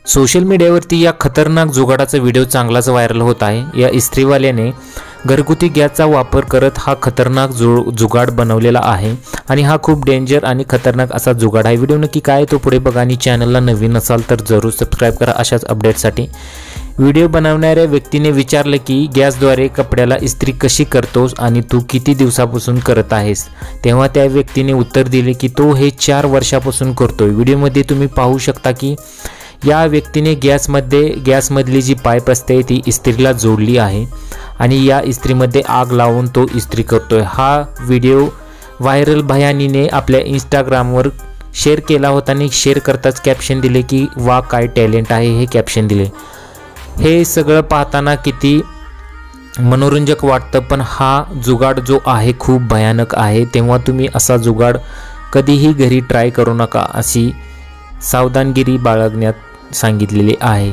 Social मीडियावरती या खतरनाक जुगाडाचा व्हिडिओ चांगलाच व्हायरल होत आहे। या इस्त्रीवाल्याने घरगुती गॅसचा वापर करत हा खतरनाक जुगाड बनवलेला आहे आणि हा खूप डेंजर आणि खतरनाक असा जुगाड आहे। व्हिडिओ नक्की काय तो पुढे बघा आणि चॅनलला नवीन असाल तर जरूर सबस्क्राइब करा अशाच अपडेटसाठी। व्हिडिओ बनवणाऱ्या व्यक्तीने विचारले की गॅसद्वारे कपड्याला इस्त्री कशी करतोस आणि तू किती दिवसापासून करत आहेस, तेव्हा त्या व्यक्तीने उत्तर दिले की तो हे 4 वर्षापासून करतोय। व्हिडिओमध्ये तुम्ही पाहू शकता की या व्यक्तीने गॅसमधली जी पाईप असते ती इस्त्रीला जोडली आहे आणि या इस्त्रीमध्ये आग लावून तो इस्त्री करतोय। हा व्हिडिओ व्हायरल भयानीने आपल्या इंस्टाग्रामवर शेअर केला होता आणि शेअर करताच कॅप्शन दिले की वा काय टॅलेंट आहे, हे कॅप्शन दिले। हे सगळं पाहताना किती मनोरंजक वाटतं, पण हा जुगाड जो आहे खूप भयानक आहे। तेव्हा तुम्ही असा जुगाड कधीही घरी ट्राय करू नका अशी सावधानगिरी बाळगण्यात सांगितलेली आहे।